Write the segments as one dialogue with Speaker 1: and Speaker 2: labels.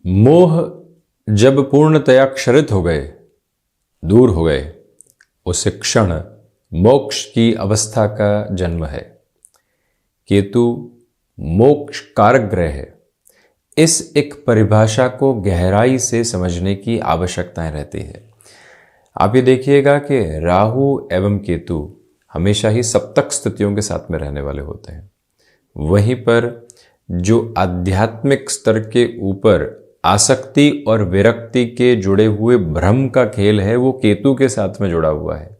Speaker 1: मोह जब पूर्णतया क्षरित हो गए, दूर हो गए, उस क्षण मोक्ष की अवस्था का जन्म है। केतु मोक्ष कारक ग्रह है। इस एक परिभाषा को गहराई से समझने की आवश्यकताएं रहती है। आप ये देखिएगा कि राहु एवं केतु हमेशा ही सप्तक स्थितियों के साथ में रहने वाले होते हैं। वहीं पर जो आध्यात्मिक स्तर के ऊपर आसक्ति और विरक्ति के जुड़े हुए भ्रम का खेल है, वो केतु के साथ में जुड़ा हुआ है।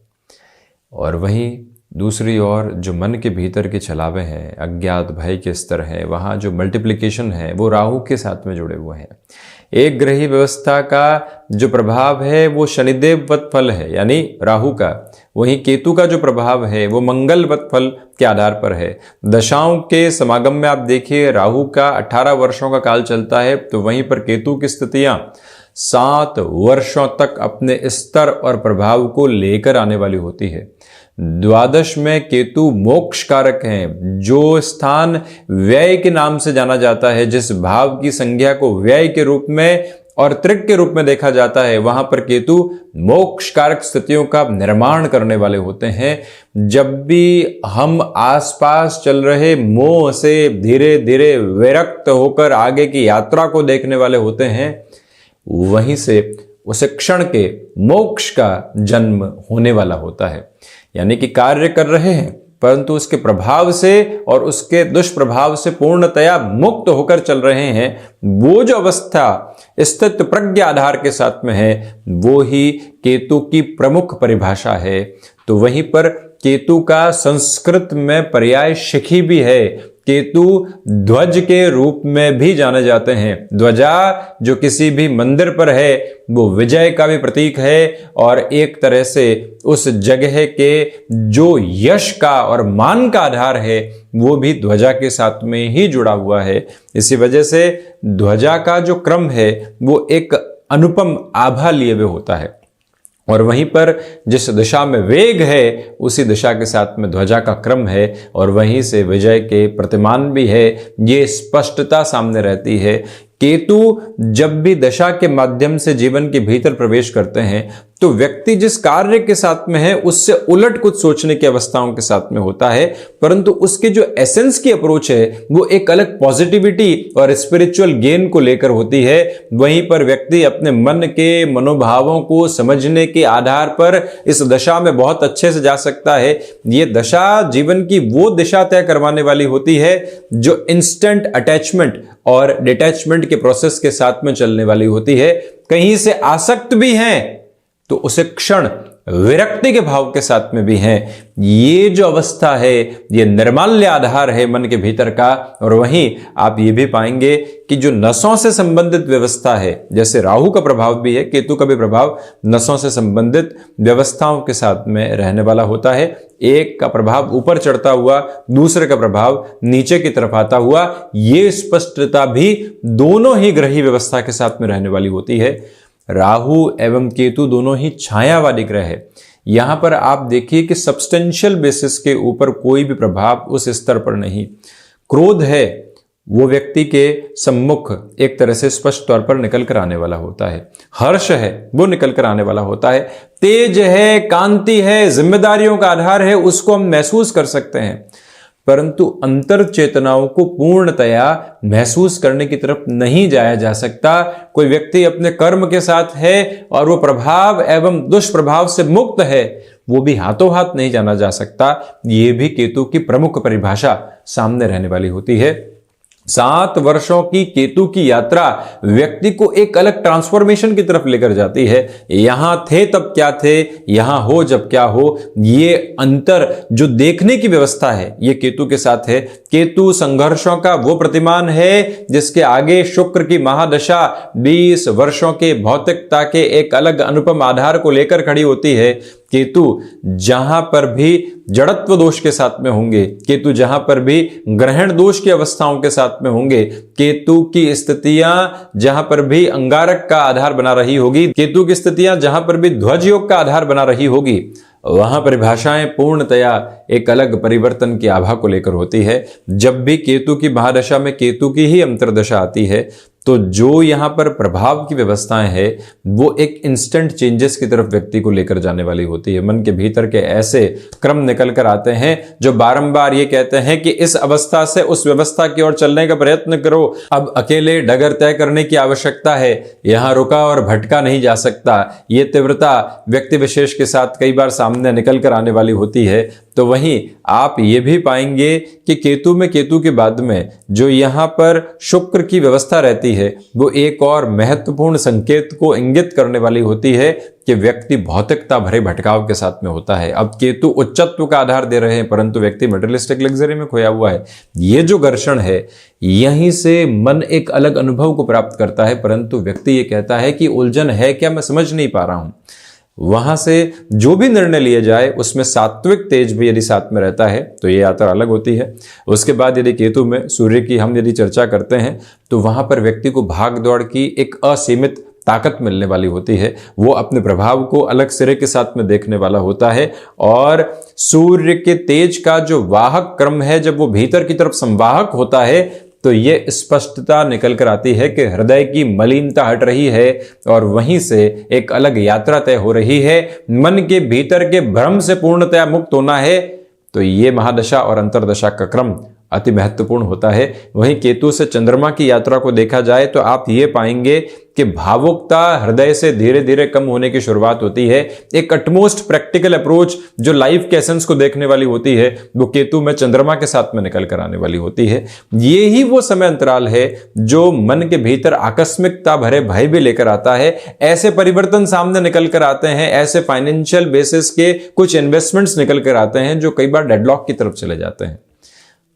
Speaker 1: और वहीं दूसरी ओर जो मन के भीतर के छलावे हैं, अज्ञात भय के स्तर हैं, वहाँ जो मल्टीप्लिकेशन है वो राहु के साथ में जुड़े हुए हैं। एक ग्रही व्यवस्था का जो प्रभाव है वो शनिदेववत फल है, यानी राहु का। वहीं केतु का जो प्रभाव है वो मंगलवत फल के आधार पर है। दशाओं के समागम में आप देखिए, राहु का 18 वर्षों का काल चलता है, तो वहीं पर केतु की स्थितियां 7 वर्षों तक अपने स्तर और प्रभाव को लेकर आने वाली होती है। द्वादश में केतु मोक्ष कारक हैं। जो स्थान व्यय के नाम से जाना जाता है, जिस भाव की संज्ञा को व्यय के रूप में और त्रिक के रूप में देखा जाता है, वहां पर केतु मोक्ष कारक स्थितियों का निर्माण करने वाले होते हैं। जब भी हम आसपास चल रहे मोह से धीरे धीरे विरक्त होकर आगे की यात्रा को देखने वाले होते हैं, वहीं से उस क्षण के मोक्ष का जन्म होने वाला होता है। यानी कि कार्य कर रहे हैं परंतु उसके प्रभाव से और उसके दुष्प्रभाव से पूर्णतया मुक्त होकर चल रहे हैं। वो जो अवस्था स्थित प्रज्ञा आधार के साथ में है, वो ही केतु की प्रमुख परिभाषा है। तो वहीं पर केतु का संस्कृत में पर्याय शिखी भी है। केतु ध्वज के रूप में भी जाने जाते हैं। ध्वजा जो किसी भी मंदिर पर है वो विजय का भी प्रतीक है, और एक तरह से उस जगह के जो यश का और मान का आधार है वो भी ध्वजा के साथ में ही जुड़ा हुआ है। इसी वजह से ध्वजा का जो क्रम है वो एक अनुपम आभा लिए हुए होता है, और वहीं पर जिस दिशा में वेग है उसी दिशा के साथ में ध्वजा का क्रम है, और वहीं से विजय के प्रतिमान भी है। ये स्पष्टता सामने रहती है। केतु जब भी दशा के माध्यम से जीवन के भीतर प्रवेश करते हैं तो व्यक्ति जिस कार्य के साथ में है उससे उलट कुछ सोचने की अवस्थाओं के साथ में होता है, परंतु उसके जो एसेंस की अप्रोच है वो एक अलग पॉजिटिविटी और स्पिरिचुअल गेन को लेकर होती है। वहीं पर व्यक्ति अपने मन के मनोभावों को समझने के आधार पर इस दशा में बहुत अच्छे से जा सकता है। ये दशा जीवन की वो दिशा तय करवाने वाली होती है जो इंस्टेंट अटैचमेंट और डिटैचमेंट के प्रोसेस के साथ में चलने वाली होती है। कहीं से आसक्त भी हैं तो उसे क्षण विरक्ति के भाव के साथ में भी हैं। ये जो अवस्था है ये निर्माल्य आधार है मन के भीतर का। और वहीं आप ये भी पाएंगे कि जो नसों से संबंधित व्यवस्था है, जैसे राहु का प्रभाव भी है, केतु का भी प्रभाव नसों से संबंधित व्यवस्थाओं के साथ में रहने वाला होता है। एक का प्रभाव ऊपर चढ़ता हुआ, दूसरे का प्रभाव नीचे की तरफ आता हुआ, ये स्पष्टता भी दोनों ही ग्रही व्यवस्था के साथ में रहने वाली होती है। राहु एवं केतु दोनों ही छायावादी ग्रह है। यहां पर आप देखिए कि सब्सटेंशियल बेसिस के ऊपर कोई भी प्रभाव उस स्तर पर नहीं। क्रोध है वो व्यक्ति के सम्मुख एक तरह से स्पष्ट तौर पर निकल कर आने वाला होता है। हर्ष है वो निकल कर आने वाला होता है। तेज है, कांति है, जिम्मेदारियों का आधार है, उसको हम महसूस कर सकते हैं, परंतु अंतर चेतनाओं को पूर्णतया महसूस करने की तरफ नहीं जाया जा सकता। कोई व्यक्ति अपने कर्म के साथ है और वो प्रभाव एवं दुष्प्रभाव से मुक्त है, वो भी हाथों हाथ नहीं जाना जा सकता। ये भी केतु की प्रमुख परिभाषा सामने रहने वाली होती है। 7 वर्षों की केतु की यात्रा व्यक्ति को एक अलग ट्रांसफॉर्मेशन की तरफ लेकर जाती है। यहां थे तब क्या थे, यहां हो जब क्या हो, ये अंतर जो देखने की व्यवस्था है ये केतु के साथ है। केतु संघर्षों का वो प्रतिमान है जिसके आगे शुक्र की महादशा 20 वर्षों के भौतिकता के एक अलग अनुपम आधार को लेकर खड़ी होती है। केतु जहां पर भी जड़त्व दोष के साथ में होंगे, केतु जहां पर भी ग्रहण दोष की अवस्थाओं के साथ में होंगे, केतु की स्थितियां जहां पर भी अंगारक का आधार बना रही होगी, केतु की स्थितियां जहां पर भी ध्वज योग का आधार बना रही होगी, वहां परिभाषाएं पूर्णतया एक अलग परिवर्तन की आभा को लेकर होती है। जब भी केतु की महादशा में केतु की ही अंतर्दशा आती है तो जो यहाँ पर प्रभाव की व्यवस्थाएं है वो एक इंस्टेंट चेंजेस की तरफ व्यक्ति को लेकर जाने वाली होती है। मन के भीतर के ऐसे क्रम निकल कर आते हैं जो बारंबार ये कहते हैं कि इस अवस्था से उस व्यवस्था की ओर चलने का प्रयत्न करो, अब अकेले डगर तय करने की आवश्यकता है, यहां रुका और भटका नहीं जा सकता। ये तीव्रता व्यक्ति विशेष के साथ कई बार सामने निकल कर आने वाली होती है। तो वहीं आप ये भी पाएंगे कि केतु में, केतु के बाद में जो यहां पर शुक्र की व्यवस्था रहती है वो एक और महत्वपूर्ण संकेत को इंगित करने वाली होती है कि व्यक्ति भौतिकता भरे भटकाव के साथ में होता है। अब केतु उच्चत्व का आधार दे रहे हैं परंतु व्यक्ति मटेरियलिस्टिक लग्जरी में खोया हुआ है। ये जो घर्षण है यहीं से मन एक अलग अनुभव को प्राप्त करता है, परंतु व्यक्ति ये कहता है कि उलझन है क्या, मैं समझ नहीं पा रहा हूं। वहां से जो भी निर्णय लिए जाए उसमें सात्विक तेज भी यदि साथ में रहता है तो ये यात्रा अलग होती है। उसके बाद यदि केतु में सूर्य की हम यदि चर्चा करते हैं तो वहां पर व्यक्ति को भाग दौड़ की एक असीमित ताकत मिलने वाली होती है। वो अपने प्रभाव को अलग सिरे के साथ में देखने वाला होता है और सूर्य के तेज का जो वाहक क्रम है जब वो भीतर की तरफ संवाहक होता है तो ये स्पष्टता निकल कर आती है कि हृदय की मलिनता हट रही है और वहीं से एक अलग यात्रा तय हो रही है। मन के भीतर के भ्रम से पूर्णतया मुक्त होना है। तो ये महादशा और अंतरदशा का क्रम अति महत्वपूर्ण होता है। वहीं केतु से चंद्रमा की यात्रा को देखा जाए तो आप ये पाएंगे कि भावुकता हृदय से धीरे धीरे कम होने की शुरुआत होती है। एक अटमोस्ट प्रैक्टिकल अप्रोच जो लाइफ के एसेंस को देखने वाली होती है वो केतु में चंद्रमा के साथ में निकल कर आने वाली होती है। ये ही वो समय अंतराल है जो मन के भीतर आकस्मिकता भरे भय भी लेकर आता है। ऐसे परिवर्तन सामने निकल कर आते हैं, ऐसे फाइनेंशियल बेसिस के कुछ इन्वेस्टमेंट्स निकल कर आते हैं जो कई बार डेडलॉक की तरफ चले जाते हैं,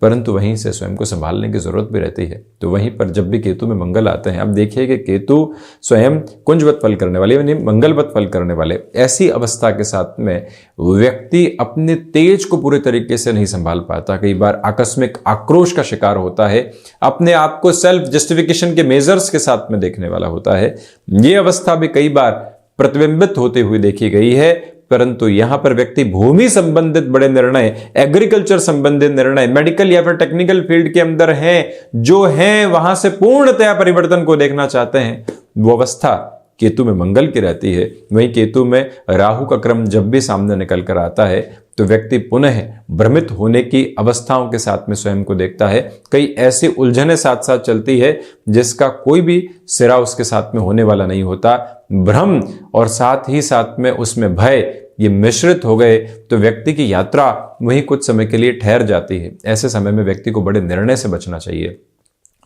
Speaker 1: परंतु वहीं से स्वयं को संभालने की जरूरत भी रहती है। तो वहीं पर जब भी केतु में मंगल आते हैं, अब देखिए कि केतु स्वयं कुंजवत फल करने वाले यानी मंगलवत फल करने वाले, ऐसी अवस्था के साथ में व्यक्ति अपने तेज को पूरे तरीके से नहीं संभाल पाता, कई बार आकस्मिक आक्रोश का शिकार होता है, अपने आप को सेल्फ जस्टिफिकेशन के मेजर्स के साथ में देखने वाला होता है। ये अवस्था भी कई बार प्रतिबिंबित होते हुए देखी गई है, परंतु यहां पर व्यक्ति भूमि संबंधित बड़े निर्णय, एग्रीकल्चर संबंधित निर्णय, मेडिकल या फिर टेक्निकल फील्ड के अंदर हैं जो हैं वहां से पूर्णतया परिवर्तन को देखना चाहते हैं, वो अवस्था केतु में मंगल की रहती है। वहीं केतु में राहु का क्रम जब भी सामने निकल कर आता है तो व्यक्ति पुनः भ्रमित होने की अवस्थाओं के साथ में स्वयं को देखता है। कई ऐसी उलझनें साथ साथ चलती है जिसका कोई भी सिरा उसके साथ में होने वाला नहीं होता। भ्रम और साथ ही साथ में उसमें भय ये मिश्रित हो गए तो व्यक्ति की यात्रा वही कुछ समय के लिए ठहर जाती है। ऐसे समय में व्यक्ति को बड़े निर्णय से बचना चाहिए।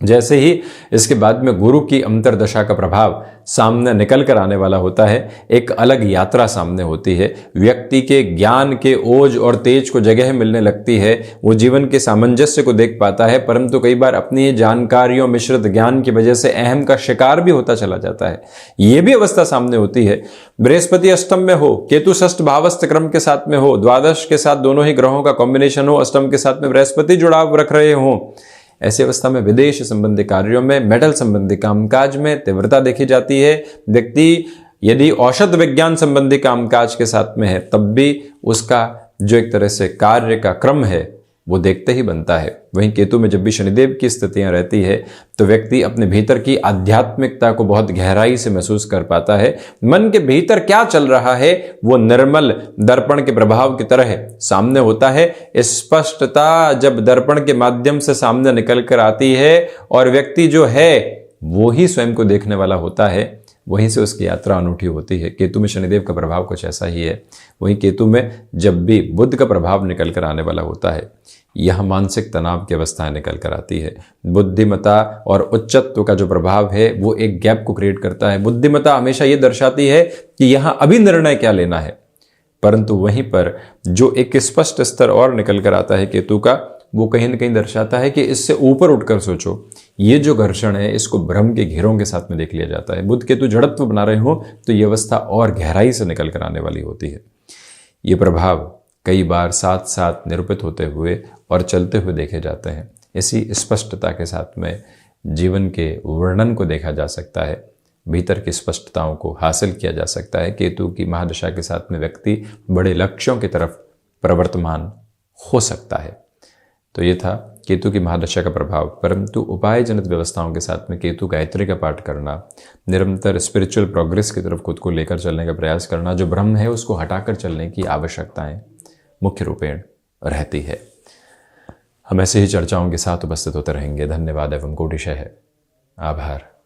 Speaker 1: जैसे ही इसके बाद में गुरु की अंतरदशा का प्रभाव सामने निकल कर आने वाला होता है, एक अलग यात्रा सामने होती है। व्यक्ति के ज्ञान के ओज और तेज को जगह मिलने लगती है, वो जीवन के सामंजस्य को देख पाता है, परंतु कई बार अपनी जानकारियों मिश्रित ज्ञान की वजह से अहम का शिकार भी होता चला जाता है। ये भी अवस्था सामने होती है। बृहस्पति अष्टम में हो, केतु षष्ठ भावस्थ क्रम के साथ में हो, द्वादश के साथ दोनों ही ग्रहों का कॉम्बिनेशन हो, अष्टम के साथ में बृहस्पति जुड़ाव रख रहे हो, ऐसी अवस्था में विदेश संबंधी कार्यों में, मेटल संबंधी कामकाज में तीव्रता देखी जाती है। व्यक्ति यदि औषध विज्ञान संबंधी कामकाज के साथ में है तब भी उसका जो एक तरह से कार्य का क्रम है वो देखते ही बनता है। वहीं केतु में जब भी शनिदेव की स्थितियां रहती है तो व्यक्ति अपने भीतर की आध्यात्मिकता को बहुत गहराई से महसूस कर पाता है। मन के भीतर क्या चल रहा है वो निर्मल दर्पण के प्रभाव की तरह सामने होता है। स्पष्टता जब दर्पण के माध्यम से सामने निकल कर आती है और व्यक्ति जो है वो ही स्वयं को देखने वाला होता है, वहीं से उसकी यात्रा अनूठी होती है। केतु में शनिदेव का प्रभाव कुछ ऐसा ही है। वहीं केतु में जब भी बुध का प्रभाव निकल कर आने वाला होता है, यह मानसिक तनाव की अवस्थाएं निकल कर आती है। बुद्धिमत्ता और उच्चत्व का जो प्रभाव है वो एक गैप को क्रिएट करता है। बुद्धिमत्ता हमेशा ये दर्शाती है कि यहां अभी निर्णय क्या लेना है, परंतु वहीं पर जो एक स्पष्ट स्तर और निकल कर आता है केतु का, वो कहीं न कहीं दर्शाता है कि इससे ऊपर उठकर सोचो। ये जो घर्षण है इसको भ्रम के घेरों के साथ में देख लिया जाता है। बुध केतु जड़त्व बना रहे हो तो ये अवस्था और गहराई से निकल कर आने वाली होती है। ये प्रभाव कई बार साथ साथ निरूपित होते हुए और चलते हुए देखे जाते हैं। इसी स्पष्टता के साथ में जीवन के वर्णन को देखा जा सकता है, भीतर की स्पष्टताओं को हासिल किया जा सकता है। केतु की महादशा के साथ में व्यक्ति बड़े लक्ष्यों की तरफ प्रवर्तमान हो सकता है। तो ये था केतु की महादशा का प्रभाव, परंतु उपाय जनित व्यवस्थाओं के साथ में केतु गायत्री का पाठ करना, निरंतर स्पिरिचुअल प्रोग्रेस की तरफ खुद को लेकर चलने का प्रयास करना, जो भ्रम है उसको हटाकर चलने की आवश्यकताएं मुख्य रूपेण रहती है। हम ऐसे ही चर्चाओं के साथ उपस्थित होते रहेंगे। धन्यवाद एवं कोटिशः आभार।